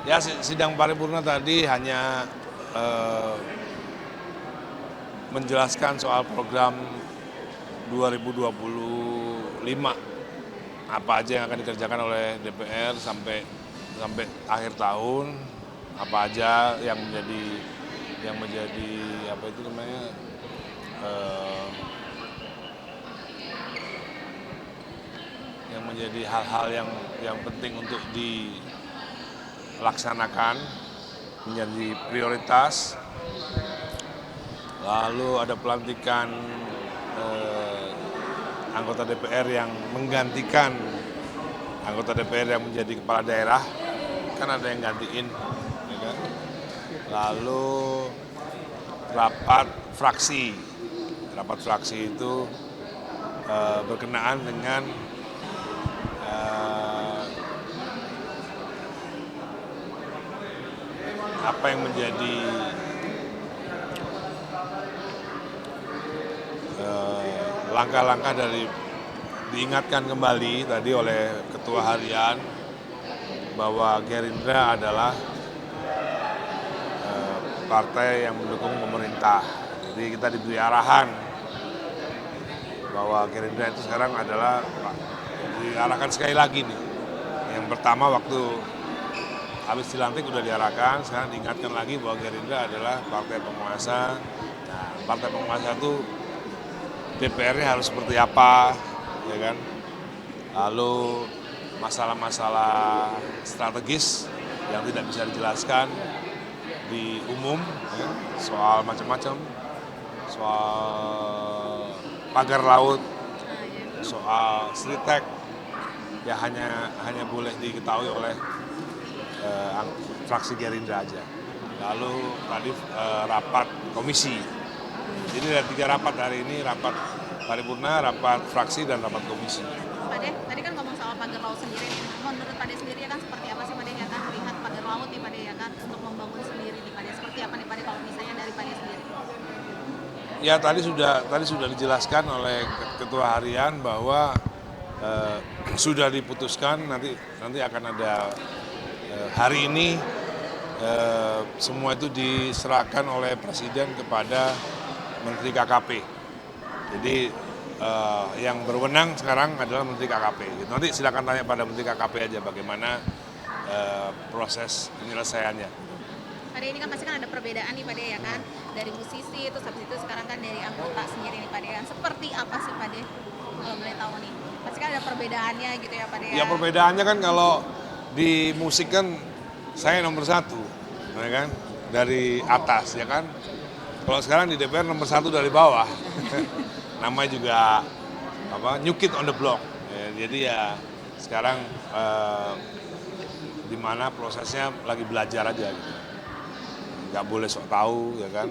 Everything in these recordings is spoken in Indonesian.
Ya, sidang paripurna tadi hanya menjelaskan soal program 2025, apa aja yang akan dikerjakan oleh DPR sampai akhir tahun, apa aja yang menjadi apa itu namanya eh, yang menjadi hal-hal yang penting untuk dilaksanakan, menjadi prioritas. Lalu ada pelantikan anggota DPR yang menggantikan anggota DPR yang menjadi kepala daerah, kan ada yang gantiin, ya kan? Lalu rapat fraksi, itu berkenaan dengan apa yang menjadi langkah-langkah dari diingatkan kembali tadi oleh Ketua Harian bahwa Gerindra adalah partai yang mendukung pemerintah. Jadi kita diberi arahan bahwa Gerindra itu sekarang adalah diarahkan sekali lagi nih. Yang pertama waktu habis dilantik udah diarahkan, sekarang diingatkan lagi bahwa Gerindra adalah partai penguasa. Nah, partai penguasa itu DPR-nya harus seperti apa, ya kan? Lalu masalah-masalah strategis yang tidak bisa dijelaskan di umum, ya, soal macam-macam, soal pagar laut, soal Sritek, ya hanya boleh diketahui oleh fraksi Gerindra aja. Lalu tadi rapat komisi. Jadi ada 3 rapat hari ini, rapat paripurna, rapat fraksi, dan rapat komisi. Pak De, tadi kan ngomong soal pagar laut sendiri. Menurut Pak De sendiri ya kan seperti apa sih Pak De ya kan melihat pagar laut nih Pak De ya kan untuk membangun sendiri nih Pak De. Seperti apa nih Pak De kalau misalnya dari Pak De sendiri? Ya tadi sudah dijelaskan oleh Ketua Harian bahwa sudah diputuskan nanti akan ada hari ini semua itu diserahkan oleh Presiden kepada Menteri KKP. Jadi yang berwenang sekarang adalah Menteri KKP. Nanti silakan tanya pada Menteri KKP aja bagaimana proses penyelesaiannya. Pak De ini kan pasti kan ada perbedaan nih Pak De ya kan dari musisi terus habis itu sekarang kan dari anggota sendiri nih Pak De. Seperti apa sih Pak De kalau boleh tahu nih? Pasti kan ada perbedaannya gitu ya Pak De. Ya perbedaannya kan kalau di musik kan saya nomor 1, ya kan, dari atas, ya kan. Kalau sekarang di DPR nomor 1 dari bawah. Namanya juga apa, new kid on the block. Ya, jadi ya sekarang di mana prosesnya lagi belajar aja gitu. Nggak boleh sok tahu, ya kan.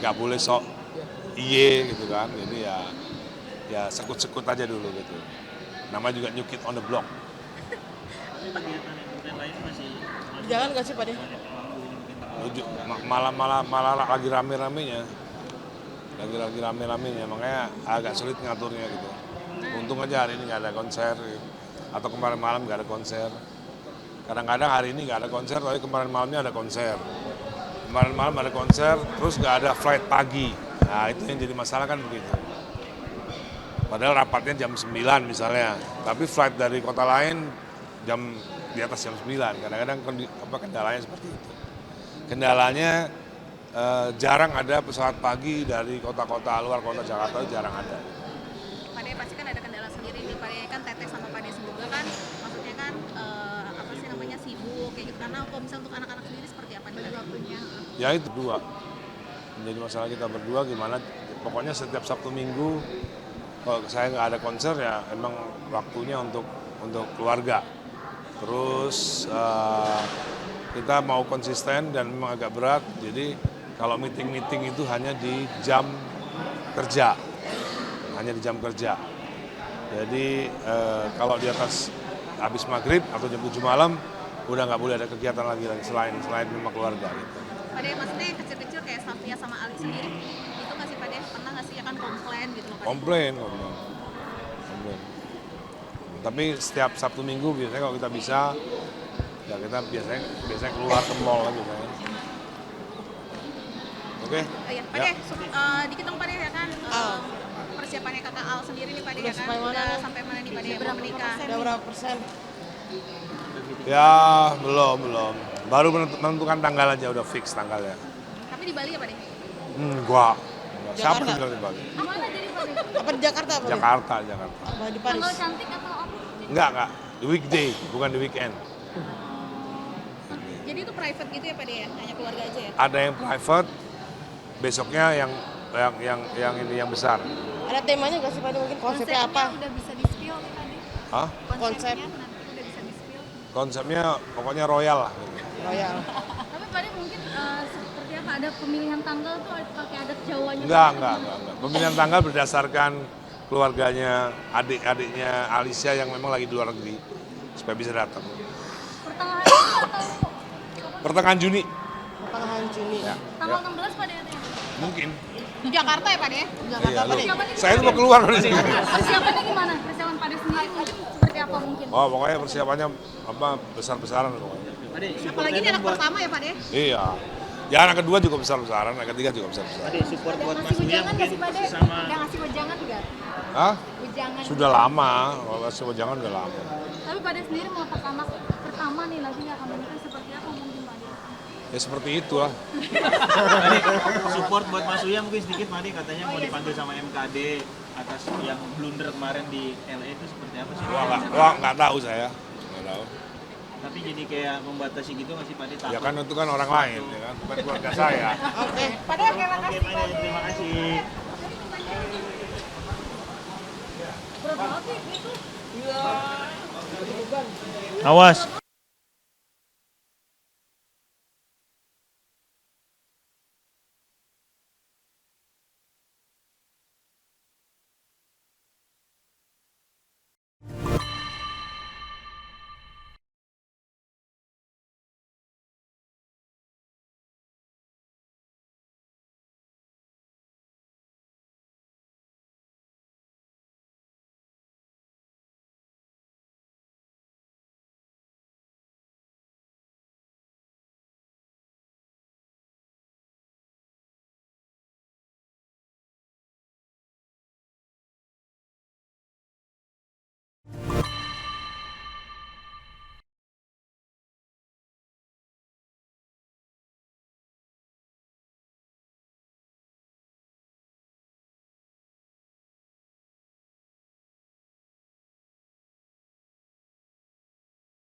Nggak boleh sok iye gitu kan. Jadi ya sekut-sekut aja dulu gitu. Namanya juga new kid on the block. Jangan nggak sih Pak De? Malah lagi rame-ramenya, makanya agak sulit ngaturnya gitu. Untung aja hari ini nggak ada konser, atau kemarin malam nggak ada konser. Kadang-kadang hari ini nggak ada konser, tapi kemarin malamnya ada konser. Kemarin malam ada konser, terus nggak ada flight pagi. Nah itu yang jadi masalah kan begitu. Padahal rapatnya jam 9 misalnya, tapi flight dari kota lain jam di atas jam 9. Kadang-kadang kendalanya seperti itu. Kendalanya jarang ada pesawat pagi dari kota-kota luar kota Jakarta, jarang ada. Pak De pasti kan ada kendala sendiri nih Pak De kan Teteh sama Pak De juga kan maksudnya kan apa sih namanya sibuk kayak gitu karena kalau misalnya untuk anak-anak sendiri seperti apa nih waktunya? Ya itu dua. Menjadi masalah kita berdua gimana, pokoknya setiap Sabtu Minggu kalau saya nggak ada konser ya emang waktunya untuk keluarga. Terus kita mau konsisten dan memang agak berat, jadi kalau meeting itu hanya di jam kerja, Jadi kalau di atas habis maghrib atau jam 7 malam udah nggak boleh ada kegiatan lagi selain memang keluarga gitu. Pak De maksudnya yang kecil-kecil kayak Safia sama Ali sendiri itu nggak sih Pak De pernah nggak sih ya kan komplain gitu loh Pak De? Komplain. Tapi setiap Sabtu Minggu biasanya kalau kita bisa Ya kita biasanya keluar ke mall kan biasanya. Oke. Oh iya, Pak Ya. De, dikit dong Pak De ya kan. Persiapannya kakak Al sendiri nih Pak De ya kan. sampai mana Udah nih? sampai mana nih Pak De mau menikah? Udah berapa persen? Ya belum. Baru menentukan tanggal aja, udah fix tanggalnya. Tapi di Bali ya Pak De? Gua. Siapa Jakarta. yang bilang di Bali? Gimana jadi Pak De? Apa di Jakarta apa? Jakarta. Apa di Paris? Tanggal cantik atau apa? Enggak. Di weekday, bukan di weekend. Jadi itu private gitu ya Pak De ya? Hanya keluarga aja ya? Ada yang private, besoknya yang besar. Ada temanya nggak sih Pak? Mungkin konsepnya apa? Udah bisa di-spill nih Pak De? Hah? Konsep Nanti udah bisa di-spill. Konsepnya pokoknya royal lah. royal. Tapi Pak De mungkin seperti apa? Ada pemilihan tanggal tuh pakai adat Jawanya? Enggak. Pemilihan tanggal berdasarkan keluarganya, adik-adiknya Alicia yang memang lagi di luar negeri supaya bisa datang. Pertengahan Juni atau Pertengahan Juni. Pertengahan Juni. Ya. tanggal 16 Pak De? Mungkin. Di Jakarta ya Pak De? Jakarta Iya, Pak De. Saya tuh mau keluar dari sini. Persiapannya gimana? Persiapan Pak De sendiri mungkin seperti apa mungkin? Oh, pokoknya persiapannya besar-besaran pokoknya. Apalagi ini anak pertama ya Pak De? Iya. Ya anak kedua juga besar-besaran, anak ketiga juga besar-besaran. Ada support buat Mas Ngasih Uya ujangan nggak mungkin sih Pak De? sama Udah ngasih ujangan nggak? Hah? Ujangan. Sudah lama, kalau semua jangan udah lama. Tapi Pak De sendiri mau pas anak pertama nih lagi nggak akan menikah seperti apa mungkin Pak De? Ya seperti itulah. Made, support buat Mas Uya mungkin sedikit Made katanya mau dipanggil sama MKD atas yang blunder kemarin di LA itu seperti apa sih? Wah nggak tahu saya. Nggak tahu. Tapi jadi kayak membatasi gitu nggak sih Pak De takut? Ya kan itu kan orang lain, ya kan, bukan keluarga saya. Oke. Pak De, terima Oke kasih. Made, terima kasih. Berapa sih itu? Awas.